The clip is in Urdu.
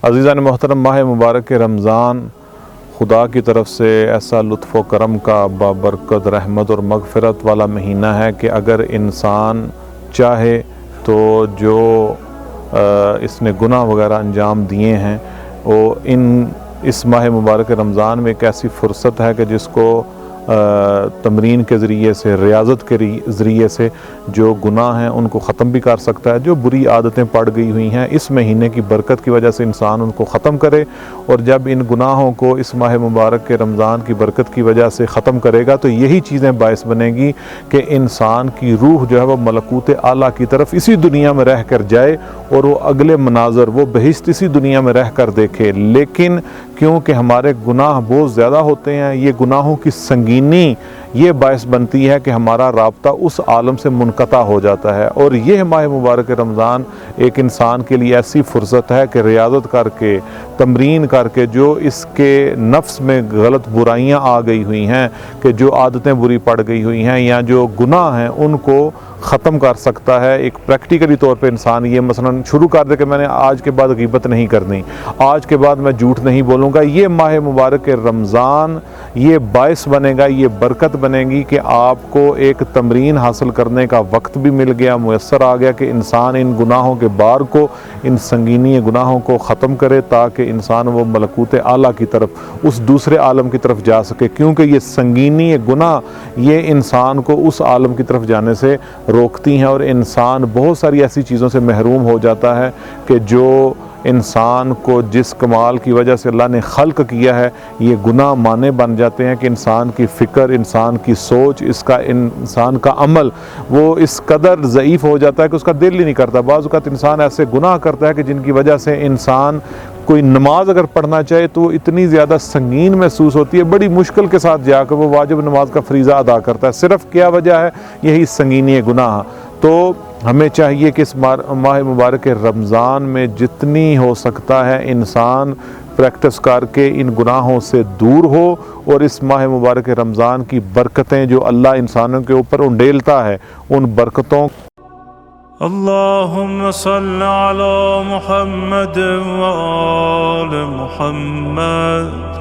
عزیزان محترم، ماہ مبارک رمضان خدا کی طرف سے ایسا لطف و کرم کا بابرکت رحمت اور مغفرت والا مہینہ ہے کہ اگر انسان چاہے تو جو اس نے گناہ وغیرہ انجام دیے ہیں وہ اس ماہ مبارک رمضان میں ایک ایسی فرصت ہے کہ جس کو تمرین کے ذریعے سے، ریاضت کے ذریعے سے جو گناہ ہیں ان کو ختم بھی کر سکتا ہے، جو بری عادتیں پڑ گئی ہوئی ہیں اس مہینے کی برکت کی وجہ سے انسان ان کو ختم کرے، اور جب ان گناہوں کو اس ماہ مبارک کے رمضان کی برکت کی وجہ سے ختم کرے گا تو یہی چیزیں باعث بنیں گی کہ انسان کی روح جو ہے وہ ملکوت اعلیٰ کی طرف اسی دنیا میں رہ کر جائے اور وہ اگلے مناظر، وہ بہشت اسی دنیا میں رہ کر دیکھے۔ لیکن کیونکہ ہمارے گناہ بہت زیادہ ہوتے ہیں، یہ گناہوں کی سنگینی یہ باعث بنتی ہے کہ ہمارا رابطہ اس عالم سے منقطع ہو جاتا ہے، اور یہ ماہ مبارک رمضان ایک انسان کے لیے ایسی فرصت ہے کہ ریاضت کر کے، تمرین کر کے، جو اس کے نفس میں غلط برائیاں آ گئی ہوئی ہیں، کہ جو عادتیں بری پڑ گئی ہوئی ہیں یا جو گناہ ہیں ان کو ختم کر سکتا ہے۔ ایک پریکٹیکلی طور پہ انسان یہ مثلا شروع کر دے کہ میں نے آج کے بعد غیبت نہیں کرنی، آج کے بعد میں جھوٹ نہیں بولوں گا، یہ ماہ مبارک رمضان یہ باعث بنے گا، یہ برکت بنے گی کہ آپ کو ایک تمرین حاصل کرنے کا وقت بھی مل گیا، میسر آ گیا کہ انسان ان گناہوں کے بار کو، ان سنگینی گناہوں کو ختم کرے تاکہ انسان وہ ملکوت اعلیٰ کی طرف، اس دوسرے عالم کی طرف جا سکے، کیونکہ یہ سنگینی گناہ یہ انسان کو اس عالم کی طرف جانے سے روکتی ہیں، اور انسان بہت ساری ایسی چیزوں سے محروم ہو جاتا ہے کہ جو انسان کو جس کمال کی وجہ سے اللہ نے خلق کیا ہے یہ گناہ مانے بن جاتے ہیں کہ انسان کی فکر، انسان کی سوچ، انسان کا عمل وہ اس قدر ضعیف ہو جاتا ہے کہ اس کا دل ہی نہیں کرتا۔ بعض اوقات انسان ایسے گناہ کرتا ہے کہ جن کی وجہ سے انسان کوئی نماز اگر پڑھنا چاہے تو وہ اتنی زیادہ سنگین محسوس ہوتی ہے، بڑی مشکل کے ساتھ جا کر وہ واجب نماز کا فریضہ ادا کرتا ہے۔ صرف کیا وجہ ہے؟ یہی سنگینی گناہ۔ تو ہمیں چاہیے کہ اس ماہ مبارک رمضان میں جتنی ہو سکتا ہے انسان پریکٹس کر کے ان گناہوں سے دور ہو، اور اس ماہ مبارک رمضان کی برکتیں جو اللہ انسانوں کے اوپر انڈیلتا ہے ان برکتوں اللهم صل على محمد وآل محمد